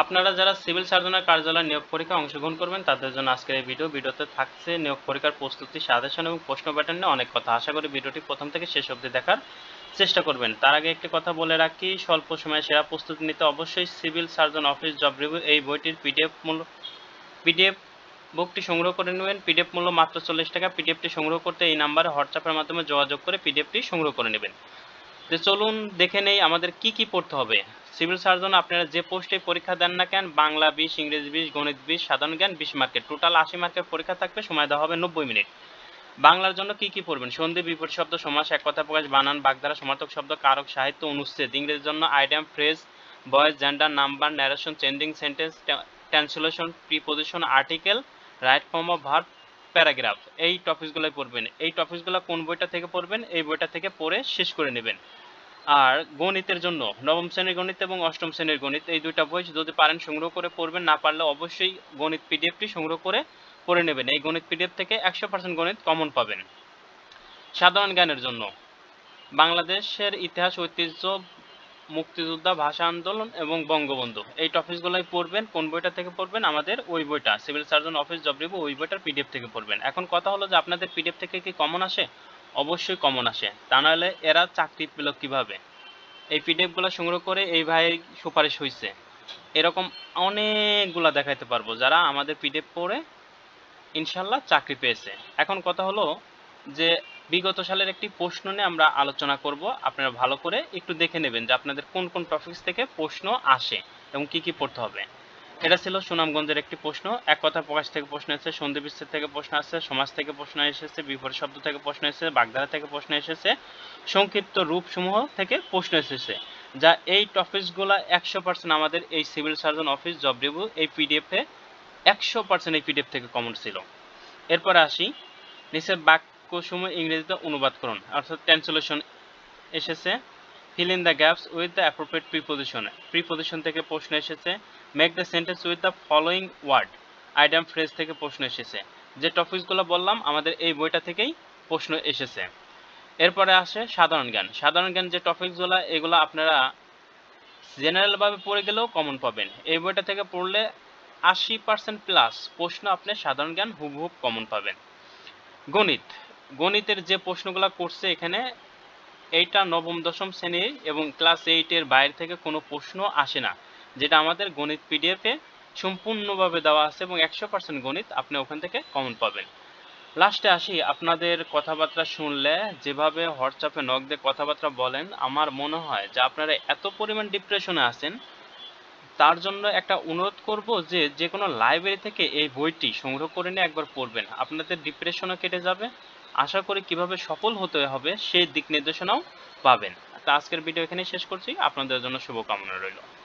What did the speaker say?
আপনারা যারা সিভিল সার্জনের কার্যালয়ে নিয়োগ পরীক্ষায় অংশগ্রহণ করবেন তাদের জন্য আজকের এই ভিডিওতে থাকছে নিয়োগ পরীক্ষার প্রস্তুতি, সাজেশন এবং প্রশ্ন প্যাটার্ন নিয়ে অনেক কথা। আশা করি ভিডিওটি প্রথম থেকে শেষ অবধি দেখার চেষ্টা করবেন। তার আগে একটি কথা বলে রাখি, স্বল্প সময়ে সেরা প্রস্তুতি নিতে অবশ্যই civil surgeon office job review এই বইটির পিডিএফ বুকটি সংগ্রহ করে নেবেন। পিডিএফ মূল্য মাত্র 40 টাকা। পিডিএফটি সংগ্রহ করতে এই নাম্বারে হোয়াটসঅ্যাপের মাধ্যমে যোগাযোগ করে পিডিএফটি সংগ্রহ করে নেবেন। তো চলুন দেখে নেই আমাদের কি কি পড়তে হবে। সিভিল সার্জন আপনারা যে পোস্টে পরীক্ষা দেন না কেন, বাংলা 20, ইংরেজি 20, গণিত 20, সাধারণ জ্ঞান 20 মার্কের, টোটাল 80 মার্কের পরীক্ষা থাকবে। সময় দেওয়া হবে 90 মিনিট। বাংলার জন্য কি কি পড়বেন? সন্ধি, বিপরীত শব্দ, সমাস, এক কথা প্রকাশ, বানান, বাগধারা, সমার্থক শব্দ, কারক, সাহিত্য, অনুচ্ছেদ। ইংরেজির জন্য idiom, phrase, voice, gender, number, narration, changing sentence, translation, preposition, article, right form of verb, paragraph. এই টপিকসগুলোই পড়বেন। এই টপিকসগুলো কোন বইটা থেকে পড়বেন? এই বইটা থেকে পড়ে শেষ করে নেবেন। আর গণিতের জন্য নবম শ্রেণীর গণিত এবং অষ্টম শ্রেণীর গণিত, এই দুইটা বই যদি পারেন সংগ্রহ করে পড়বেন, না পারলে অবশ্যই গণিত পিডিএফটি সংগ্রহ করে পড়ে নেবেন। এই গণিত পিডিএফ থেকে 100% গণিত কমন পাবেন। সাধারণ জ্ঞানের জন্য বাংলাদেশের ইতিহাস, ঐতিহ্য, মুক্তিযোদ্ধা, ভাষা আন্দোলন এবং বঙ্গবন্ধু, এই টপিকসগুলোই পড়বেন। কোন বইটা থেকে পড়বেন? আমাদের ওই বইটা, civil surgeon office job review, ওই বইটার পিডিএফ থেকে পড়বেন। এখন কথা হলো যে আপনাদের পিডিএফ থেকে কি কমন আসে? অবশ্যই কমন আসে, তা নাহলে এরা চাকরি পেল কিভাবে? এই পিডিএফগুলো সংগ্রহ করে এই ভাই সুপারিশ হয়েছে, এরকম অনেকগুলা দেখাইতে পারবো যারা আমাদের পিডিএফ পড়ে ইনশাল্লাহ চাকরি পেয়েছে। এখন কথা হলো যে বিগত সালের একটি প্রশ্ন নিয়ে আমরা আলোচনা করব। আপনারা ভালো করে একটু দেখে নেবেন যে আপনাদের কোন কোন টপিকস থেকে প্রশ্ন আসে এবং কি কি পড়তে হবে। এটা ছিল সুনামগঞ্জের একটি প্রশ্ন। এক কথা প্রকাশ থেকে প্রশ্ন এসেছে, সন্ধি বিচ্ছেদ থেকে প্রশ্ন আসছে, সমাজ থেকে প্রশ্ন এসেছে, বিপরীত শব্দ থেকে প্রশ্ন এসেছে, বাগধারা থেকে প্রশ্ন এসেছে, সংক্ষিপ্ত রূপসমূহ থেকে প্রশ্ন এসেছে। যা এই টপিকসগুলো 100% আমাদের এই civil surgeon office job review এই পিডিএফে 100% এই পিডিএফ থেকে কমন ছিল। এরপরে আসি, নিচের বাক্যসমূহ ইংরেজিতে অনুবাদ করুন, অর্থাৎ ট্রান্সলেশন এসেছে। Fill in the gaps with the appropriate preposition, preposition থেকে প্রশ্ন এসেছে। Make the sentence with the following word, item phrase থেকে প্রশ্ন এসেছে। যে টপিকসগুলো বললাম আমাদের এই বইটা থেকেই প্রশ্ন এসেছে। এরপরে আসে সাধারণ জ্ঞান। সাধারণ জ্ঞান যে টপিকসগুলো, এগুলো আপনারা জেনারেলভাবে পড়ে গেলেও কমন পাবেন। এই বইটা থেকে পড়লে 80% প্লাস প্রশ্ন আপনি সাধারণ জ্ঞান হুবহুব কমন পাবেন। গণিত, গণিতের যে প্রশ্নগুলো করছে এখানে, এইটা নবম দশম শ্রেণীর এবং ক্লাস 8-এর বাইরে থেকে কোনো প্রশ্ন আসে না, যেটা আমাদের গণিত পিডিএফে সম্পূর্ণভাবে দেওয়া আছে এবং 100% গণিত আপনি ওখান থেকে কমন পাবেন। লাস্টে আসি, আপনাদের কথাবার্তা শুনলে যেভাবে হোয়াটসঅ্যাপে নক দিয়ে কথাবার্তা বলেন, আমার মনে হয় যে আপনারা এত পরিমাণ ডিপ্রেশনে আছেন, তার জন্য একটা অনুরোধ করব যে যে কোনো লাইব্রেরি থেকে এই বইটি সংগ্রহ করে নিয়ে একবার পড়বেন, আপনাদের ডিপ্রেশনও কেটে যাবে। আশা করি কিভাবে সফল হতে হবে সেই দিক নির্দেশনাও পাবেন। তো আজকের ভিডিও এখানে শেষ করছি, আপনাদের জন্য শুভকামনা রইল।